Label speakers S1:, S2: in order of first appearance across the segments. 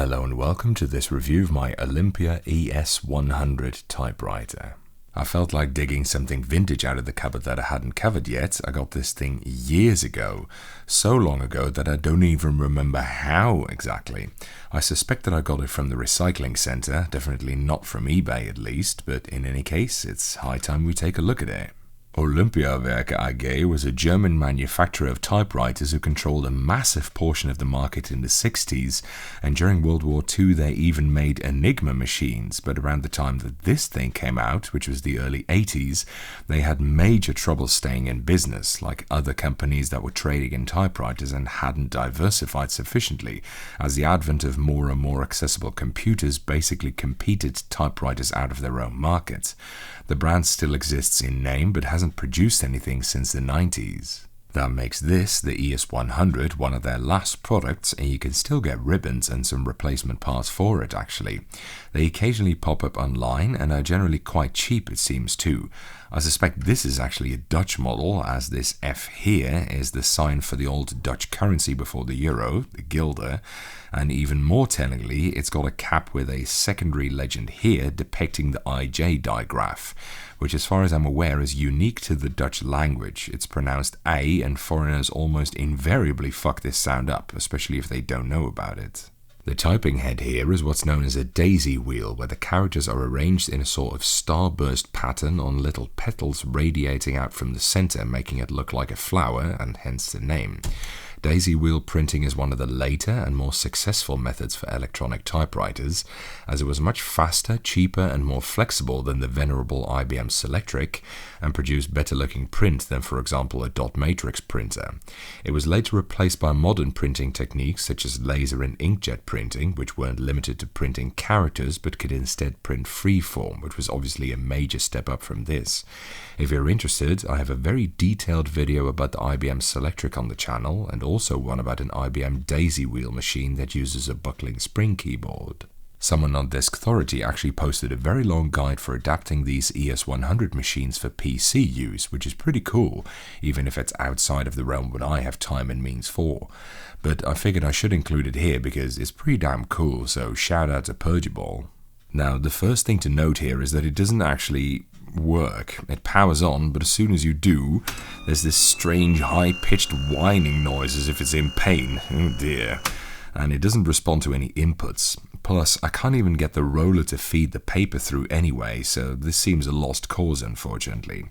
S1: Hello and welcome to this review of my Olympia ES 100 typewriter. I felt like digging something vintage out of the cupboard that I hadn't covered yet. I got this thing years ago, so long ago that I don't even remember how exactly. I suspect that I got it from the recycling center, definitely not from eBay at least, but in any case, it's high time we take a look at it. Olympia AG was a German manufacturer of typewriters who controlled a massive portion of the market in the 60s, and during World War II they even made Enigma machines, but around the time that this thing came out, which was the early 80s, they had major trouble staying in business, like other companies that were trading in typewriters and hadn't diversified sufficiently, as the advent of more and more accessible computers basically competed typewriters out of their own market. The brand still exists in name, but hasn't produced anything since the 90s. That makes this, the ES 100, one of their last products, and you can still get ribbons and some replacement parts for it actually. They occasionally pop up online and are generally quite cheap, it seems too. I suspect this is actually a Dutch model, as this F here is the sign for the old Dutch currency before the euro, the guilder, and even more tellingly, it's got a cap with a secondary legend here depicting the IJ digraph, which as far as I'm aware is unique to the Dutch language. It's pronounced A, and foreigners almost invariably fuck this sound up, especially if they don't know about it. The typing head here is what's known as a daisy wheel, where the characters are arranged in a sort of starburst pattern on little petals radiating out from the center, making it look like a flower, and hence the name. Daisy wheel printing is one of the later and more successful methods for electronic typewriters, as it was much faster, cheaper and more flexible than the venerable IBM Selectric, and produced better looking print than, for example, a dot matrix printer. It was later replaced by modern printing techniques such as laser and inkjet printing, which weren't limited to printing characters but could instead print freeform, which was obviously a major step up from this. If you're interested, I have a very detailed video about the IBM Selectric on the channel, and also one about an IBM daisy wheel machine that uses a buckling spring keyboard. Someone on Deskthority actually posted a very long guide for adapting these ES 100 machines for PC use, which is pretty cool, even if it's outside of the realm what I have time and means for. But I figured I should include it here because it's pretty damn cool, so shout out to Purgeable. Now, the first thing to note here is that it doesn't actually work. It powers on, but as soon as you do, there's this strange high-pitched whining noise as if it's in pain. Oh dear. And it doesn't respond to any inputs. Plus, I can't even get the roller to feed the paper through anyway, so this seems a lost cause, unfortunately.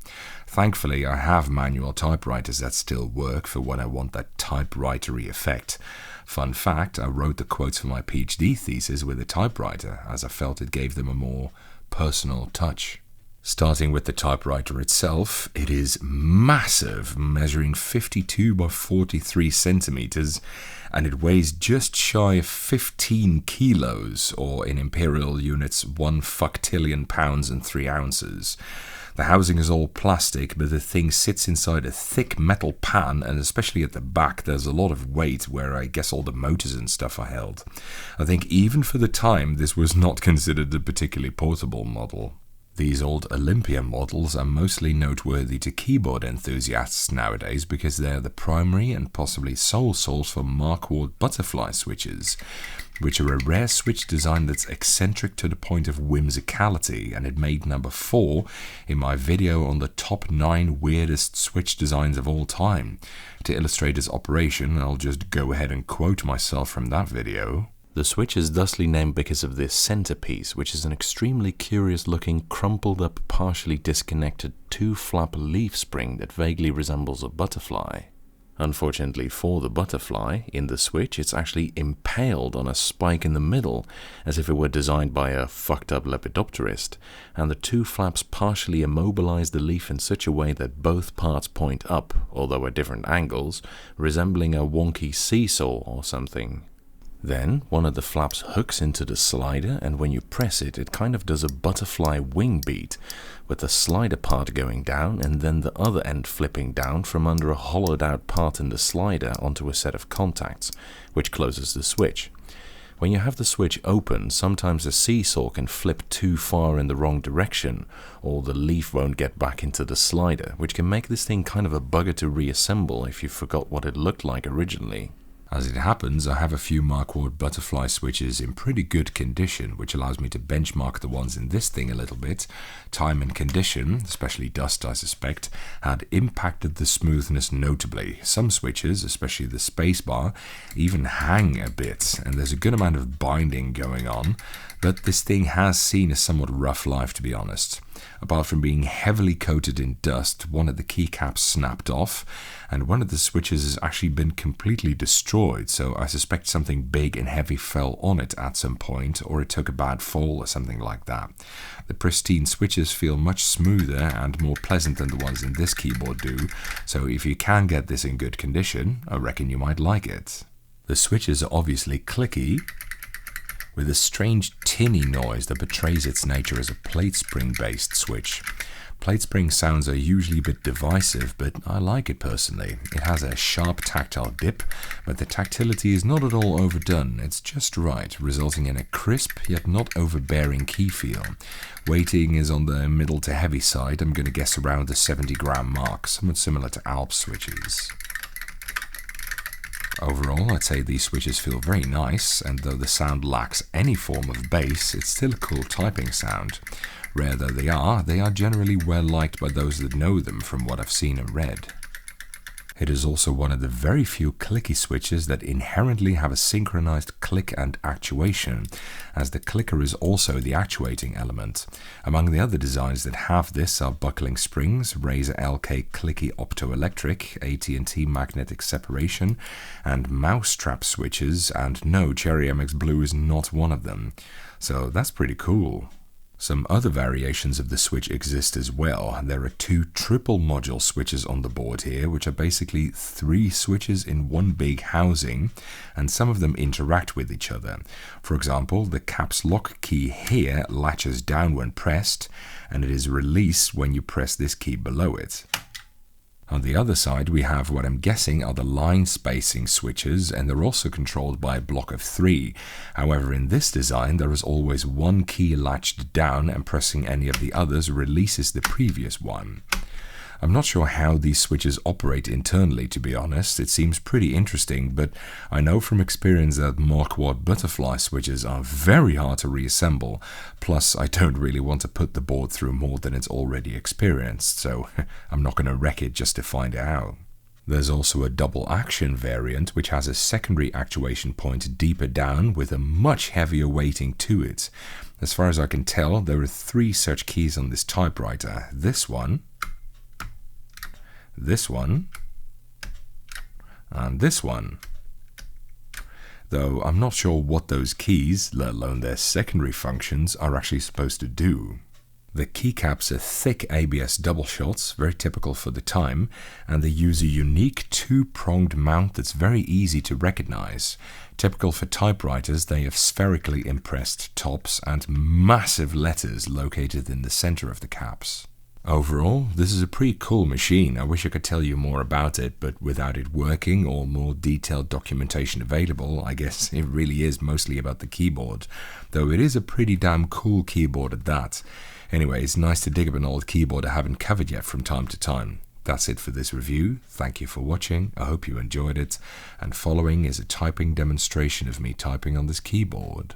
S1: Thankfully, I have manual typewriters that still work for when I want that typewritery effect. Fun fact, I wrote the quotes for my PhD thesis with a typewriter, as I felt it gave them a more personal touch. Starting with the typewriter itself, it is massive, measuring 52 by 43 centimeters, and it weighs just shy of 15 kilos, or in imperial units, 1 fucktillion pounds and 3 ounces. The housing is all plastic, but the thing sits inside a thick metal pan, and especially at the back there's a lot of weight where I guess all the motors and stuff are held. I think even for the time this was not considered a particularly portable model. These old Olympia models are mostly noteworthy to keyboard enthusiasts nowadays because they are the primary and possibly sole source for Marquardt Butterfly switches, which are a rare switch design that's eccentric to the point of whimsicality, and it made number 4 in my video on the top 9 weirdest switch designs of all time. To illustrate its operation, I'll just go ahead and quote myself from that video. The switch is thusly named because of this centerpiece, which is an extremely curious-looking, crumpled-up, partially disconnected 2-flap leaf spring that vaguely resembles a butterfly. Unfortunately for the butterfly, in the switch it's actually impaled on a spike in the middle, as if it were designed by a fucked-up lepidopterist, and the 2 flaps partially immobilize the leaf in such a way that both parts point up, although at different angles, resembling a wonky seesaw or something. Then, one of the flaps hooks into the slider, and when you press it, it kind of does a butterfly wing beat, with the slider part going down and then the other end flipping down from under a hollowed out part in the slider onto a set of contacts, which closes the switch. When you have the switch open, sometimes the seesaw can flip too far in the wrong direction, or the leaf won't get back into the slider, which can make this thing kind of a bugger to reassemble if you forgot what it looked like originally. As it happens, I have a few Marquardt Butterfly switches in pretty good condition, which allows me to benchmark the ones in this thing a little bit. Time and condition, especially dust I suspect, had impacted the smoothness notably. Some switches, especially the spacebar, even hang a bit, and there's a good amount of binding going on, but this thing has seen a somewhat rough life, to be honest. Apart from being heavily coated in dust, one of the keycaps snapped off, and one of the switches has actually been completely destroyed, so I suspect something big and heavy fell on it at some point, or it took a bad fall or something like that. The pristine switches feel much smoother and more pleasant than the ones in this keyboard do, so if you can get this in good condition, I reckon you might like it. The switches are obviously clicky, with a strange tinny noise that betrays its nature as a plate spring based switch. Plate spring sounds are usually a bit divisive, but I like it personally. It has a sharp tactile dip, but the tactility is not at all overdone. It's just right, resulting in a crisp yet not overbearing key feel. Weighting is on the middle to heavy side. I'm going to guess around the 70-gram mark, somewhat similar to Alps switches. Overall, I'd say these switches feel very nice, and though the sound lacks any form of bass, it's still a cool typing sound. Rare though they are generally well liked by those that know them from what I've seen and read. It is also one of the very few clicky switches that inherently have a synchronized click and actuation, as the clicker is also the actuating element. Among the other designs that have this are buckling springs, Razor LK clicky optoelectric, AT&T magnetic separation, and mousetrap switches, and no, Cherry MX Blue is not one of them. So that's pretty cool. Some other variations of the switch exist as well. There are 2 triple module switches on the board here, which are basically 3 switches in one big housing, and some of them interact with each other. For example, the caps lock key here latches down when pressed, and it is released when you press this key below it. On the other side, we have what I'm guessing are the line spacing switches, and they're also controlled by a block of 3. However, in this design, there is always one key latched down, and pressing any of the others releases the previous one. I'm not sure how these switches operate internally, to be honest. It seems pretty interesting, but I know from experience that Marquardt Butterfly switches are very hard to reassemble. Plus, I don't really want to put the board through more than it's already experienced, so I'm not going to wreck it just to find out. There's also a double action variant which has a secondary actuation point deeper down with a much heavier weighting to it. As far as I can tell, there are 3 such keys on this typewriter. This one, and this one. Though I'm not sure what those keys, let alone their secondary functions, are actually supposed to do. The keycaps are thick ABS double shots, very typical for the time, and they use a unique 2-pronged mount that's very easy to recognize. Typical for typewriters, they have spherically impressed tops and massive letters located in the center of the caps. Overall, this is a pretty cool machine. I wish I could tell you more about it, but without it working or more detailed documentation available, I guess it really is mostly about the keyboard, though it is a pretty damn cool keyboard at that. Anyway, it's nice to dig up an old keyboard I haven't covered yet from time to time. That's it for this review. Thank you for watching. I hope you enjoyed it, and following is a typing demonstration of me typing on this keyboard.